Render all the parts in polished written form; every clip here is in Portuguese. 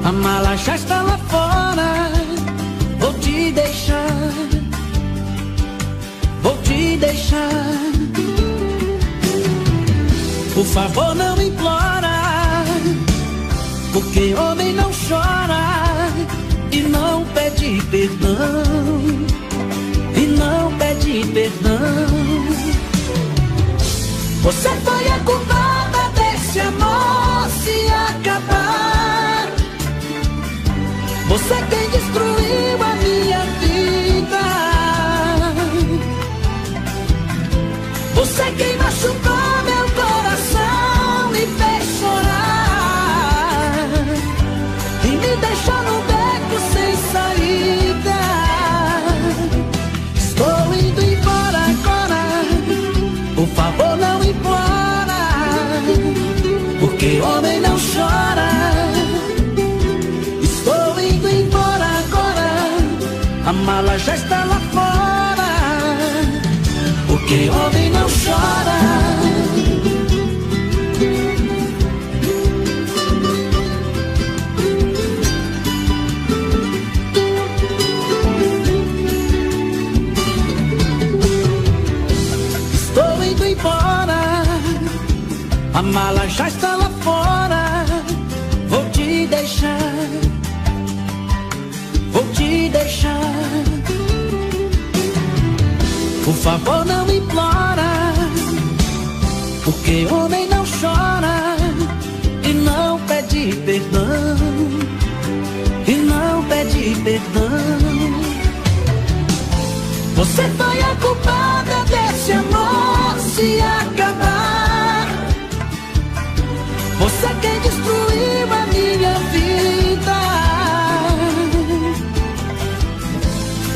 A mala já está lá fora. Vou te deixar, vou te deixar. Por favor, não implora, porque homem não chora e não pede perdão, e não pede perdão. Você foi a culpada desse amor se acabar. Você quem destruiu a minha vida. Você quem machucou meu coração, me fez chorar e me deixou no beco sem saída. Estou indo embora agora, por favor não implora, porque homem não chora. Estou indo embora agora, a mala já está lá fora, porque homem não chora. Estou indo embora, a mala já está lá fora. Vou te deixar, vou te deixar. Por favor não implora, porque homem não chora e não pede perdão, e não pede perdão. Você foi a culpada desse amor se acabar. Você quem destruiu a minha vida.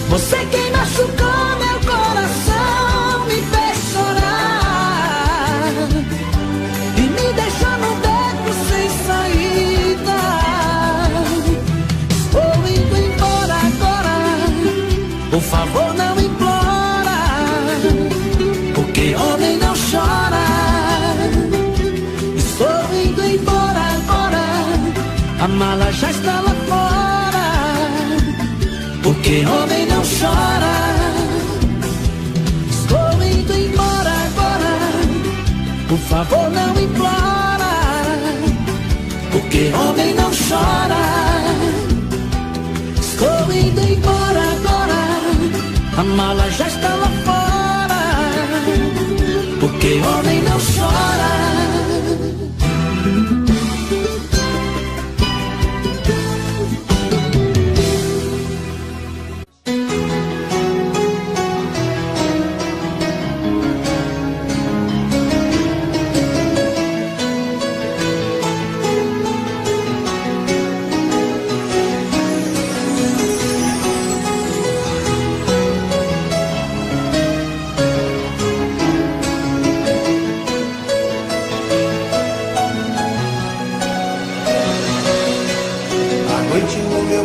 Você quem machucou meu coração, me fez chorar e me deixou no beco sem saída. Estou indo embora agora, por favor não implora, porque homem não chora. Estou indo embora agora, a mala já está lá fora, porque homem não chora. Estou indo embora agora, por favor não implora, porque homem não chora. Estou indo embora agora, a mala já está lá fora, porque homem não chora.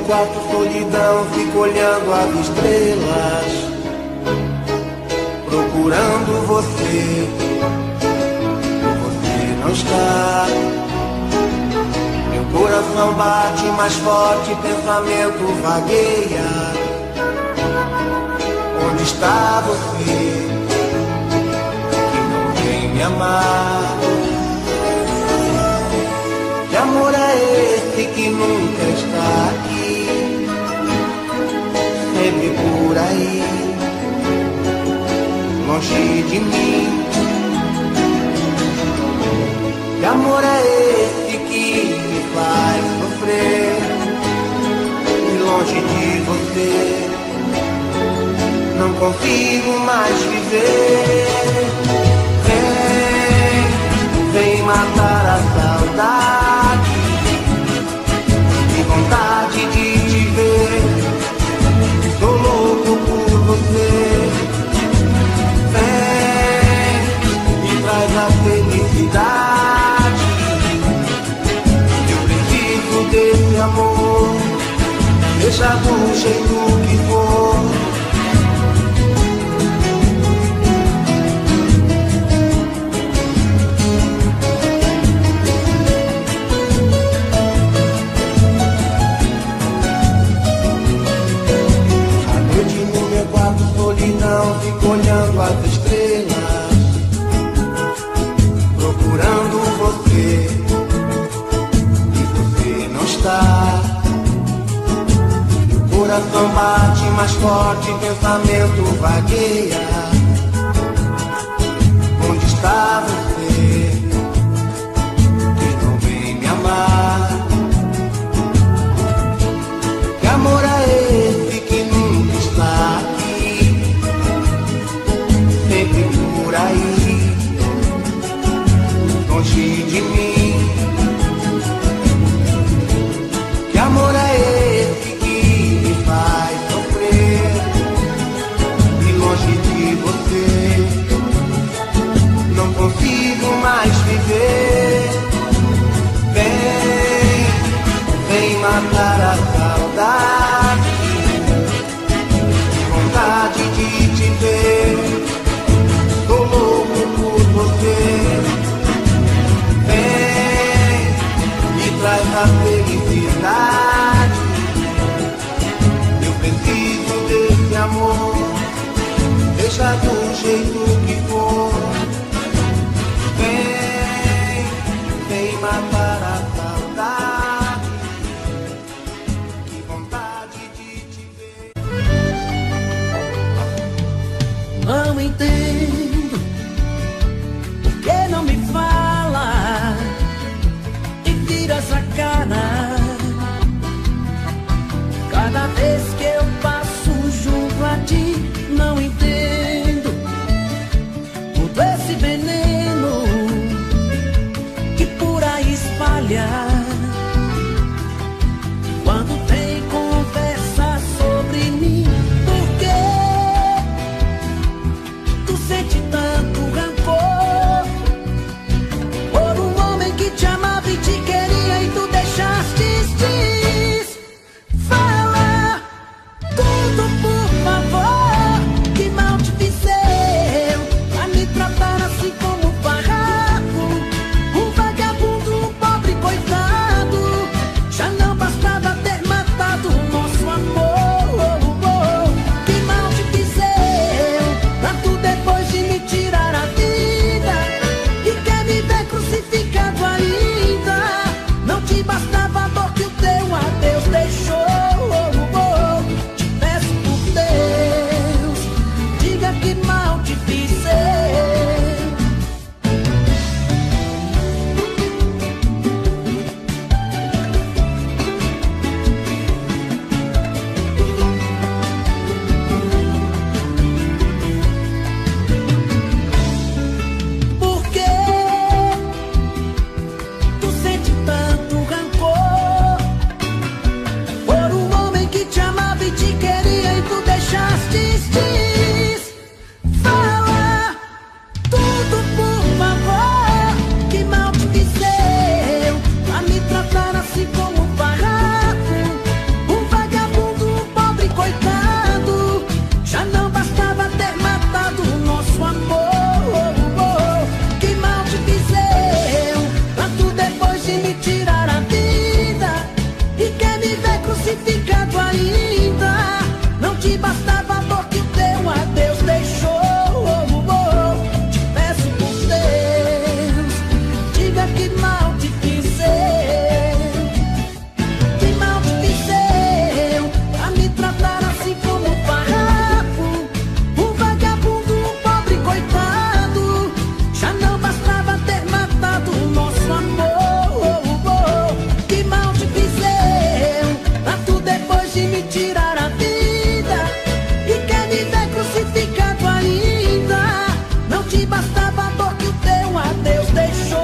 Quarto, solidão, fico olhando as estrelas, procurando você. Você não está. Meu coração bate mais forte, pensamento vagueia. Onde está você que não vem me amar? Que amor é esse que nunca está aqui? Sempre por aí, longe de mim. Que amor é esse que me faz sofrer? E longe de você, não consigo mais viver. Vem, vem matar a saudade, que vontade de te ver. Tô louco por você. Vem e traz a felicidade. Eu preciso desse amor, deixa do jeito que for. coração bate mais forte, pensamento vagueia. Onde está você que não vem me amar? Que amor é esse que nunca está aqui, sempre por aí, longe de mim? Que amor é esse que me faz sofrer e longe de você não consigo mais viver? Vem, vem matar a saudade, vontade de te ver, tô louco por você. Vem, me traz a felicidade, eu preciso desse amor, deixa do jeito que for. Vem, vem matar a saudade, que vontade de te ver. Não entendo por que não me fala e vira essa cara cada vez que eu passo junto a ti. Não entendo todo esse veneno que por aí espalha quando tem conversa sobre mim. Por que tu sente tanto rancor por um homem que te amava e te queria e tu deixaste? Fala tudo, por favor, que mal te fiz eu a me tratar assim como um farrapo, um vagabundo, um pobre coitado. Já não bastava ter matado o nosso amor. Que mal te fiz eu pra tu depois de me tirar a vida e quer me ver crucificado ainda? Não te bastava a dor que o teu adeus deixou. Te peço por Deus, diga que mal te fiz eu. Por que tu sente tanto rancor por um homem que te amava e te queria e tu deixaste? Fala tudo, por favor, que mal te fiz eu pra me tratar assim como um farrapo, um vagabundo, um pobre coitado. Já não bastava ter matado o nosso amor. Que mal te fiz eu pra tu depois de me tirar a vida e quer me ver crucificado ainda? Não te bastava a dor que o teu adeus deixou. Te peço por Deus, diga que mal te fiz eu. Que mal te fiz eu pra me tratar assim como um farrapo, um vagabundo, um pobre coitado. Já não bastava ter matado o nosso amor. Que mal te fiz eu pra tu depois de me tirar a vida e quer me ver crucificado ainda? Não te bastava a dor que o teu adeus deixou.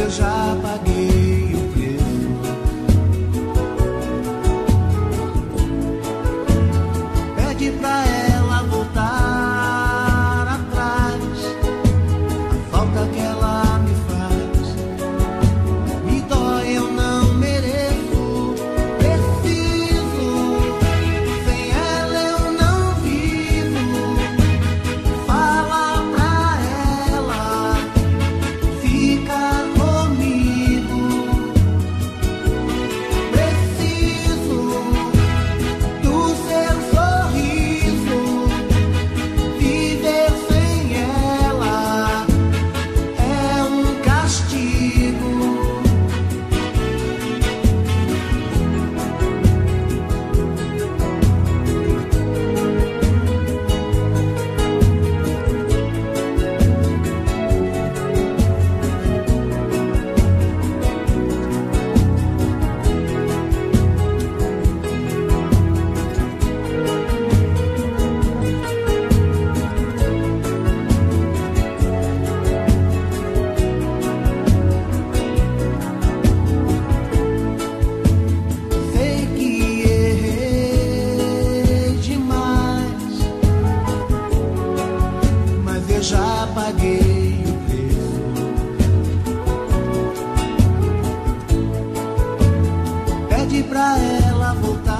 eu já paguei o preço. Pede pra ela voltar atrás, a falta que ela me faz me dói, eu não mereço, preciso, sem ela eu não vivo. Fala pra ela, fica comigo. Preciso do seu sorriso, viver sem ela é um castigo. Sei que errei demais, mas eu já paguei o preço. Pede pra ela voltar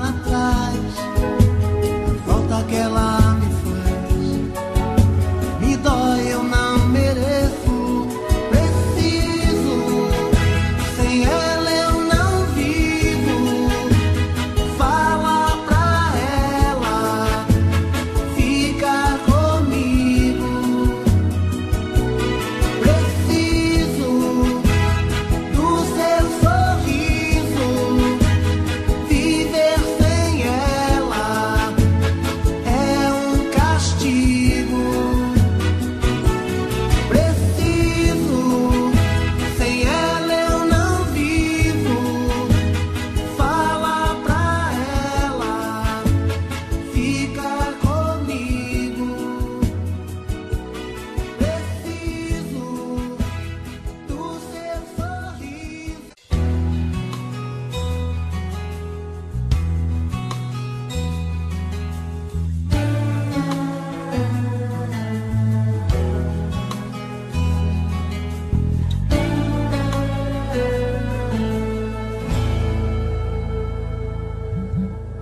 atrás, a falta que ela me faz me dói, eu não mereço, preciso, sem ela eu não vivo. Fala pra ela, fica comigo. Preciso do seu sorriso, viver sem ela é um castigo. Preciso, sem ela eu não vivo. Fala pra ela, fica comigo. Preciso do seu sorriso.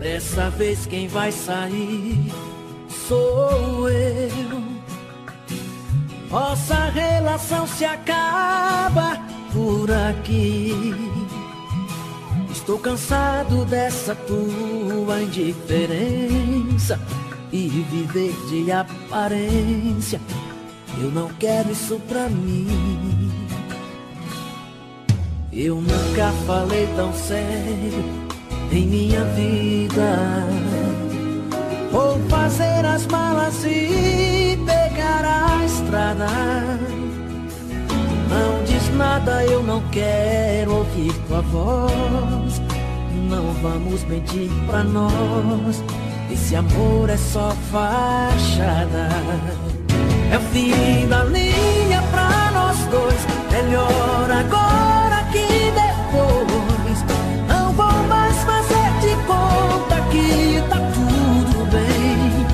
Dessa vez quem vai sair sou eu. Nossa relação se acaba por aqui. Estou cansado dessa tua indiferença e viver de aparência. Eu não quero isso pra mim. Eu nunca falei tão sério em minha vida. Vou fazer as malas e pegar a estrada. Não diz nada, eu não quero ouvir tua voz. Não vamos mentir pra nós, esse amor é só fachada. É o fim da linha pra nós dois. Melhor agora que depois. Não vou mais fazer de conta que tá tudo bem.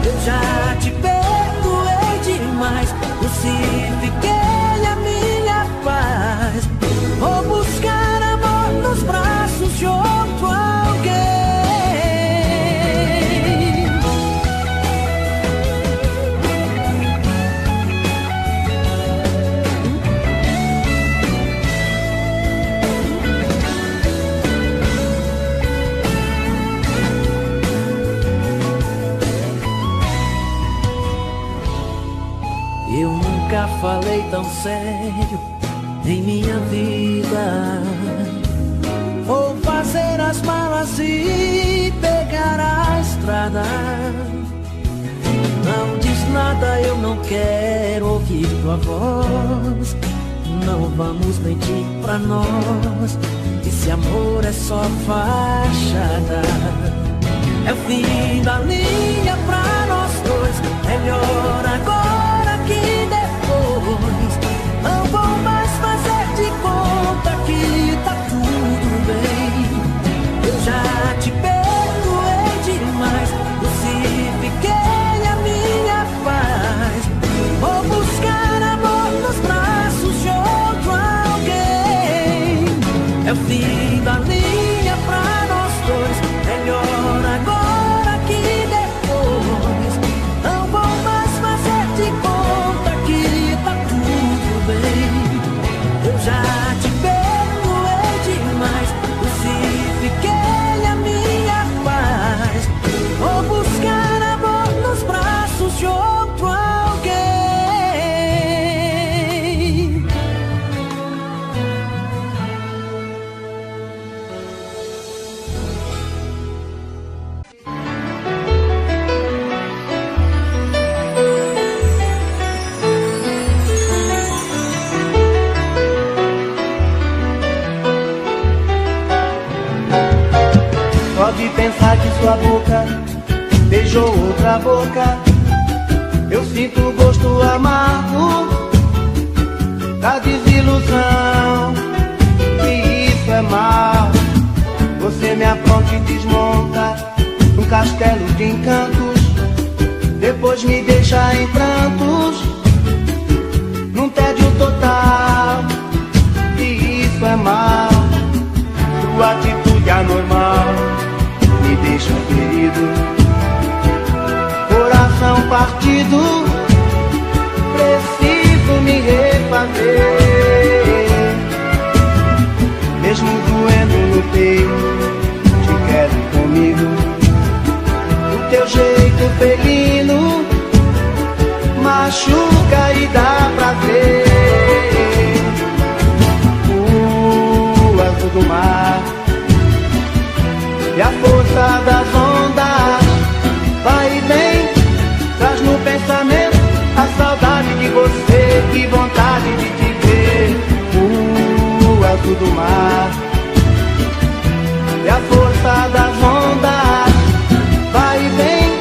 Eu já te perdoei demais, crucifiquei a minha paz. Vou buscar amor nos braços de outro alguém. Eu nunca falei tão sério em minha vida. Vou fazer as malas e pegar a estrada. Não diz nada, eu não quero ouvir tua voz. Não vamos mentir pra nós, esse amor é só fachada. É o fim da linha pra nós dois. Melhor agora que depois. Não vou da desilusão, que isso é mal. Você me apronta e desmonta um castelo de encantos, depois me deixa em prantos, num tédio total, que isso é mal. Sua atitude anormal me deixa ferido, coração partido, preciso me refazer. Mesmo doendo no peito, te quero comigo. O teu jeito felino machuca e dá prazer. O azul do mar e a força das ondas vai e vem, traz no pensamento a saudade de você, que vontade de te ver. O azul do mar e a força das ondas vai e vem,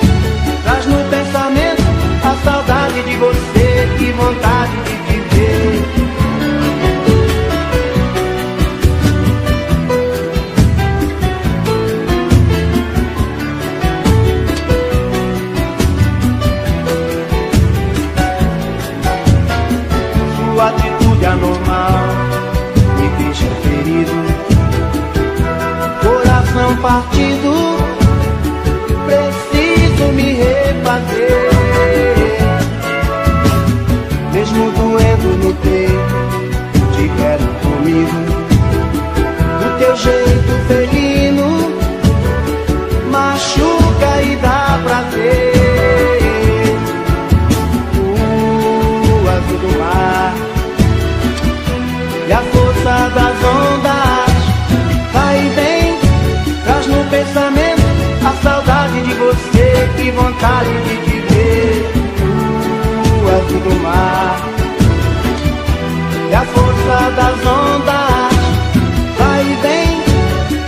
traz no pensamento a saudade de você, que vontade de te ver. Sua atitude anormal me deixa ferido, coração partido, preciso me refazer. Mesmo doendo no peito, te quero comigo. Do teu jeito felino machuca e dá prazer. O azul do mar e a força das ondas vai e vem, traz no pensamento a saudade de você, que vontade de te ver. O azul do mar e a força das ondas vai e vem,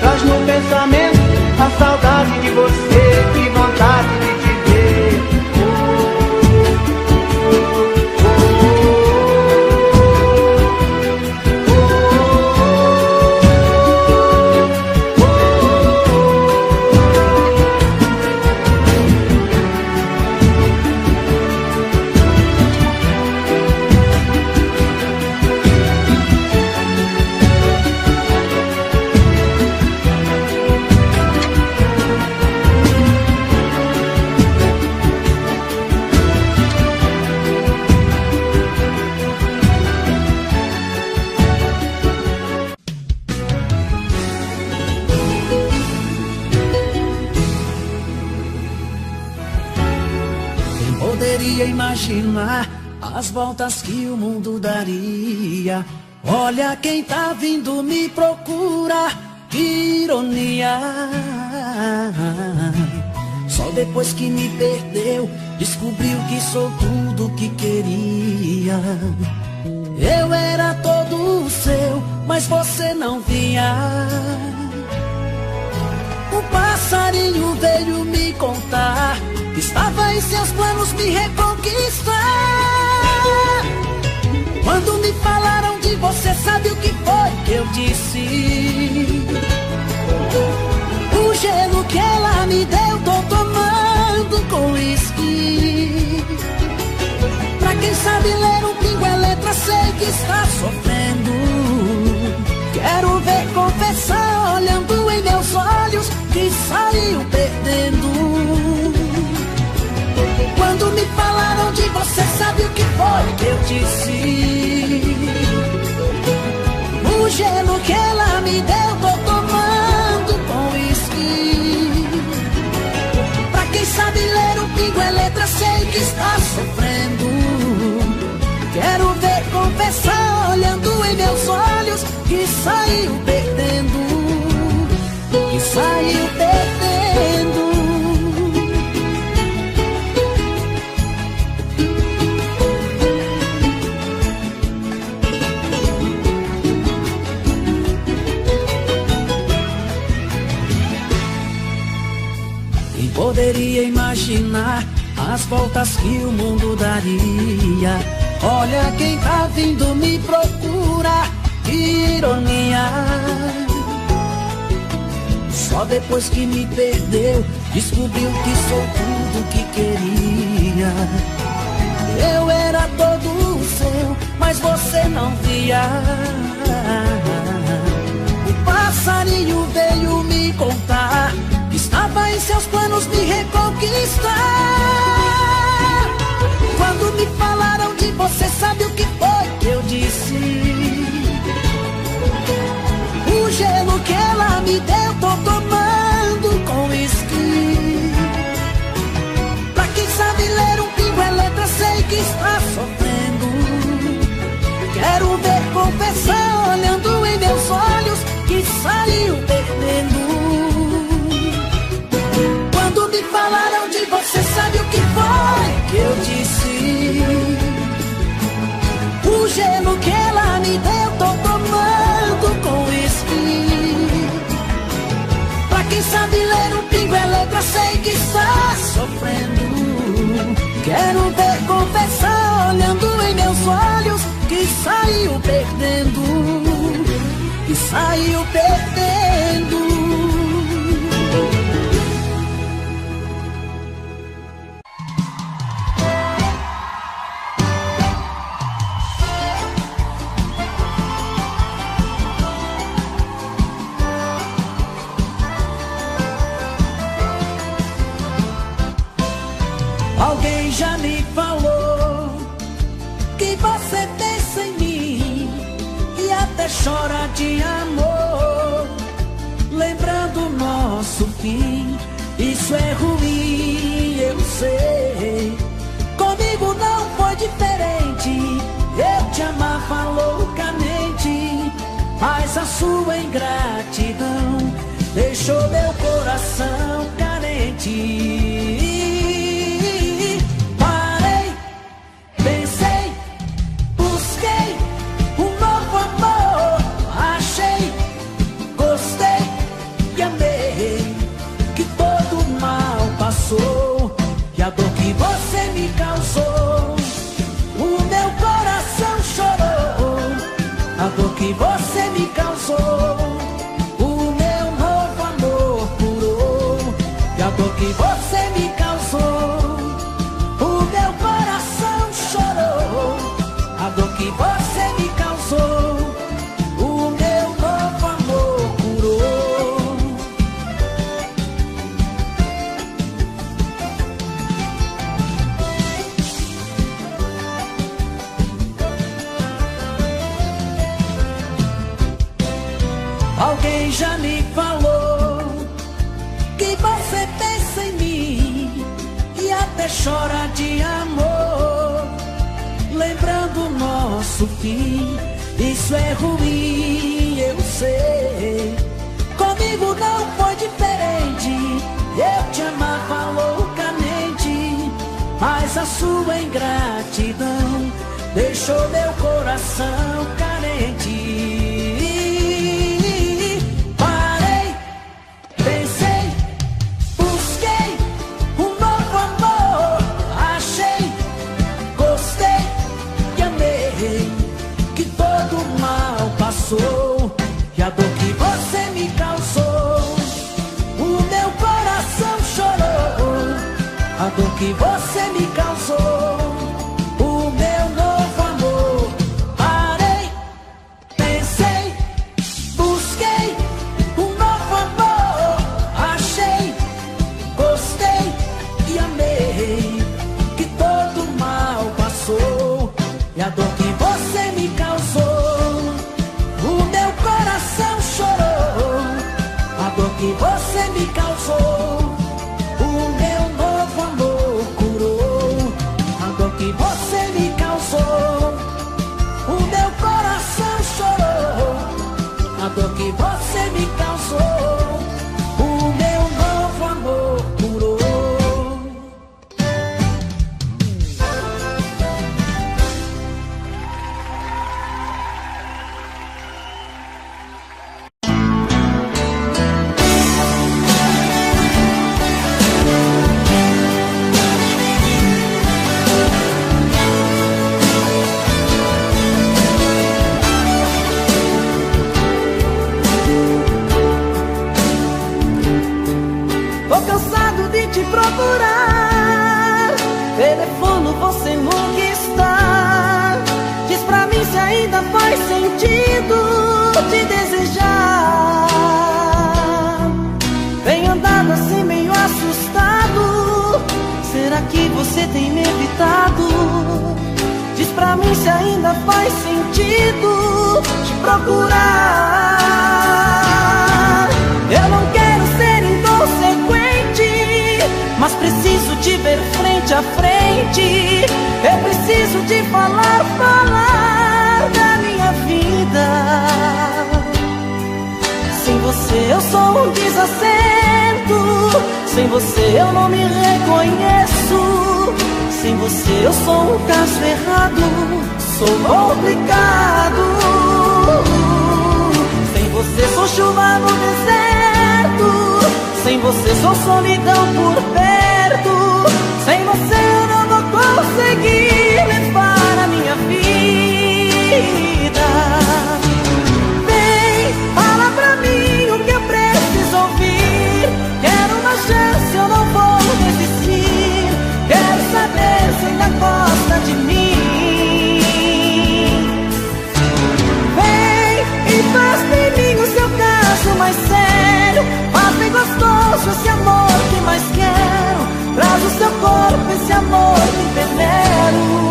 traz no pensamento a saudade de você, que vontade de te ver. Poderia imaginar as voltas que o mundo daria. Olha quem tá vindo me procurar, que ironia. Só depois que me perdeu, descobriu que sou tudo que queria. Eu era todo seu, mas você não vinha. Um passarinho veio me contar que estava em seus planos me reconquistar. Quando me falaram de você, sabe o que foi que eu disse? O gelo que ela me deu, tô tomando com uísque. Pra quem sabe ler um pingo é letra, sei que está sofrendo. Quero ver confessar, olhando em meus olhos, que saiu perdendo. Quando me falaram de você, sabe o que foi que eu disse? O gelo que ela me deu, tô tomando com uísque. Pra quem sabe ler um pingo é letra, sei que está sofrendo. Quero ver confessar, olhando em meus olhos, que saiu perdendo. Que saiu perdendo. Poderia imaginar as voltas que o mundo daria. Olha quem tá vindo me procurar, que ironia. Só depois que me perdeu, descobriu que sou tudo que queria. Eu era todo seu, mas você não via. O passarinho veio me contar que estava em seus planos me reconquistar. Quando me falaram de você, sabe o que foi que eu disse? O gelo que ela me deu, tô tomando com uísque. Pra quem sabe ler um pingo é letra, sei que está sofrendo. Quero ver confessar, olhando em meus olhos, que saiu perdendo. Quando me falaram de você, sabe o que foi que eu disse? O gelo que ela me deu, tô tomando com uísque. Pra quem sabe ler um pingo é letra, sei que está sofrendo. Quero ver confessar, olhando em meus olhos, que saiu perdendo, que saiu perdendo. Alguém já me falou que você pensa em mim e até chora de amor, lembrando o nosso fim. Isso é ruim, eu sei. Comigo não foi diferente. Eu te amava loucamente, mas a sua ingratidão deixou meu coração carente. E a dor que você me causou, o meu coração chorou. A dor que você me causou, o meu novo amor curou. E a dor que você me causou, o meu coração chorou. A dor que você me causou, o meu novo amor curou. Alguém já me falou que você pensa em mim e até chora de amor, lembrando o nosso fim. Isso é ruim, eu sei. Comigo não foi diferente. Eu te amava loucamente, mas a sua ingratidão deixou meu coração carente. E a dor que você me causou, o meu coração chorou. A dor que você me causou, o meu novo amor. Parei, pensei, busquei um novo amor. Achei, gostei e amei, que todo mal passou. E a dor que você me causou, que você me causou, o meu novo amor. sentido te procurar. Eu não quero ser inconsequente, mas preciso te ver frente a frente. Eu preciso te falar da minha vida. Sem você eu sou um desacerto, sem você eu não me reconheço. Sem você eu sou um caso errado, sou complicado. Sem você sou chuva no deserto, sem você sou solidão por perto. Sem você eu não vou conseguir levar a minha vida. Vem, fala pra mim o que eu preciso ouvir. Quero uma chance, eu não vou desistir. Quero saber se ainda gosta de mim. Vem e faz de mim o seu caso mais sério. Faz bem gostoso esse amor que mais quero. Traz o seu corpo esse amor que venero.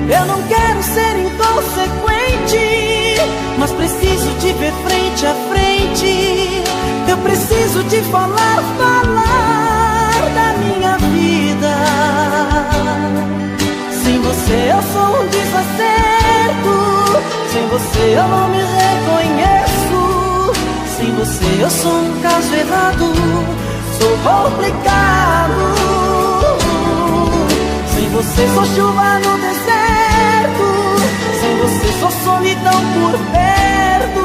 Eu não quero ser inconsequente, mas preciso te ver frente a frente. Eu preciso te falar da minha vida. Sem você eu sou um desacerto, sem você eu não me reconheço. Sem você eu sou um caso errado, sou complicado. Sem você sou chuva no deserto, sem você sou solidão por perto.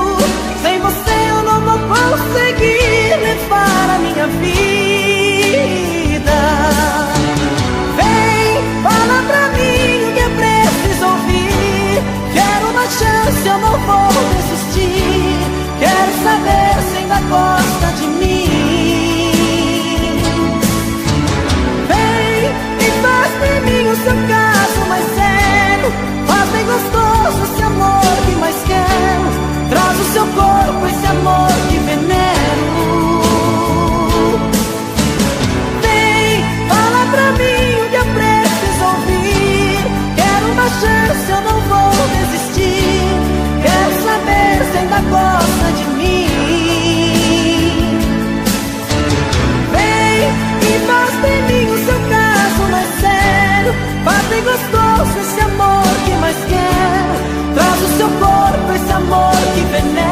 Sem você eu não vou conseguir levar a minha vida. Vem, fala pra mim o que eu preciso ouvir. Quero uma chance, eu não vou desistir. Quero saber se ainda gosta de mim. Vem e faz de mim o seu caso mais sério. Faz bem gostoso esse amor que mais quero. Traz o seu corpo esse amor que venero. Vem, fala pra mim o que eu preciso ouvir. Quero uma chance, eu não vou desistir. Quero saber se ainda gosta de mim. Vem e faz de mim o seu caso mais sério. Faz bem gostoso esse amor que mais quero. Traz o seu corpo esse amor que venero.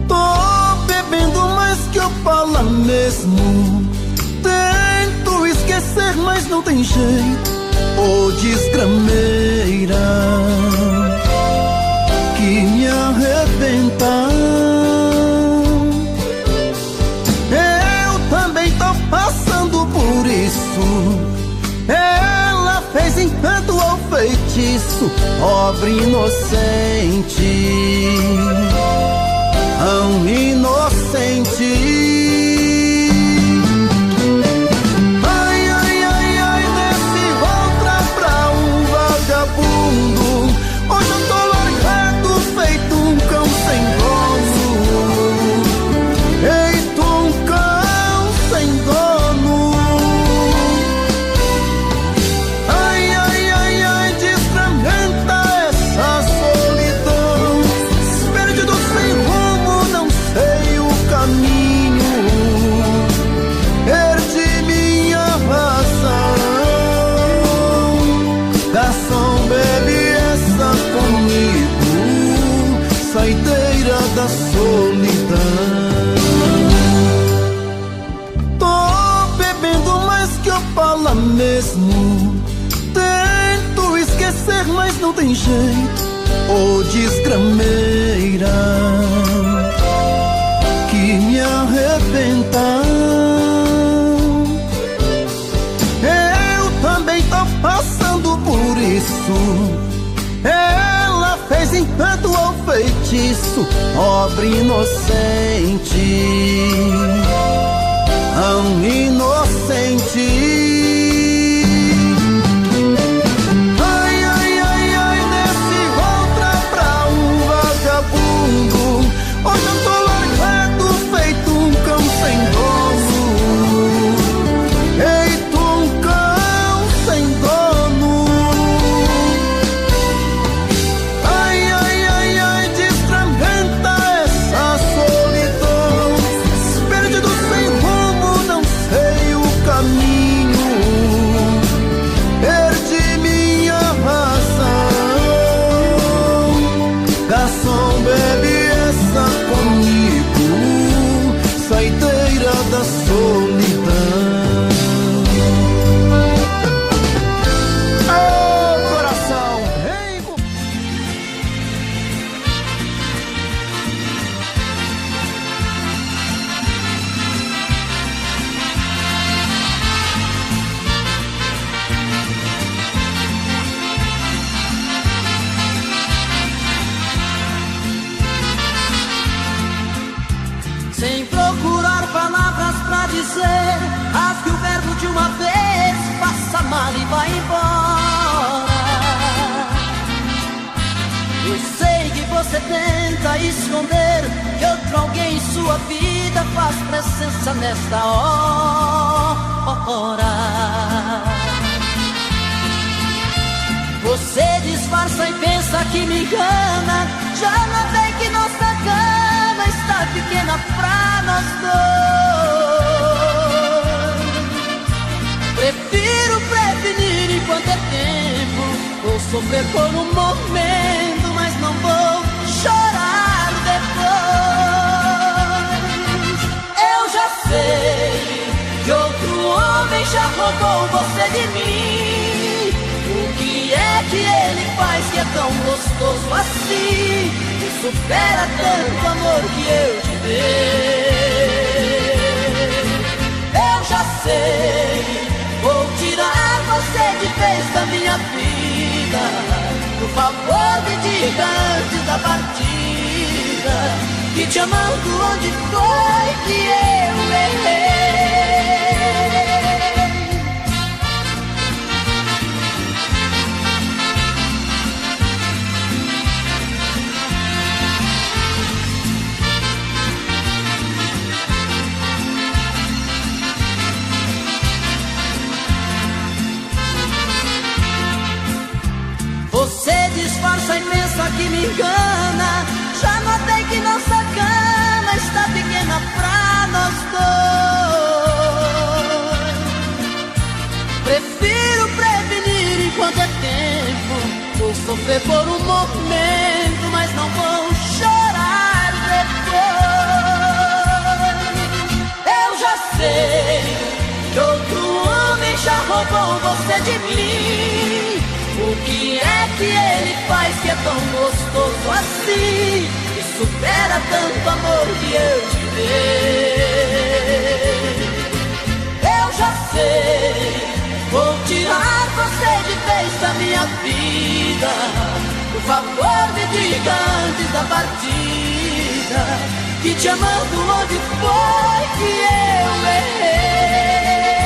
Tô bebendo mais que eu falo mesmo. Tento esquecer, mas não tem jeito. Ô desgrameira que me arrebenta. Eu também tô passando por isso. Ela fez encanto ou feitiço, pobre inocente, tão inocente. Ai, ai, ai, ai, desse outra pra um vagabundo. Hoje eu tô largado, feito um cão sem dono. Feito um cão sem dono. Ai, ai, ai, ai, desfragmenta essa solidão. Perdido sem rumo, não sei o caminho. Perdi minha razão. Garçom, bebe essa comigo, saideira da solidão. Tô bebendo mais que eu falo mesmo. Tento esquecer, mas não tem jeito. Ô desgrameira que me arrebenta. Eu também tô passando por isso. isso. Ela fez encanto ou feitiço, pobre inocente, tão inocente. Ai, ai, ai, ai, desse outra pra um vagabundo. Hoje eu tô largado, feito um cão sem dono. Feito um cão sem dono. Ai, ai, ai, ai, destramenta essa solidão. Perdido sem rumo, não sei o caminho. Perdi minha razão. Garçom, bebe essa comigo, saideira da solidão. Oh, coração, vem com... Sem procurar palavras pra dizer, rasgue o verbo de uma vez, passa mal e vai embora. Eu sei que você tenta esconder que outro alguém em sua vida faz presença nesta hora. Você disfarça e pensa que me engana, já notei que nossa cama está pequena pra nós dois. Prefiro prevenir enquanto é tempo, vou sofrer por um momento, mas não vou chorar depois. Eu já sei que outro homem já roubou você de mim. O que é que ele faz que é tão gostoso assim, que supera tanto amor que eu te dei? Eu já sei, vou tirar você de vez da minha vida. Por favor, me diga antes da partida, que te amando onde foi que eu errei. Você disfarça e pensa que me engana, já notei que nossa cama está pequena pra nós dois. Prefiro prevenir enquanto é tempo, vou sofrer por um momento, mas não vou chorar depois. Eu já sei que outro homem já roubou você de mim. O que é que ele faz que é tão gostoso assim, que supera tanto amor que eu te dei? Eu já sei, vou tirar você de vez da minha vida. Por favor, me diga antes da partida, que te amando onde foi que eu errei.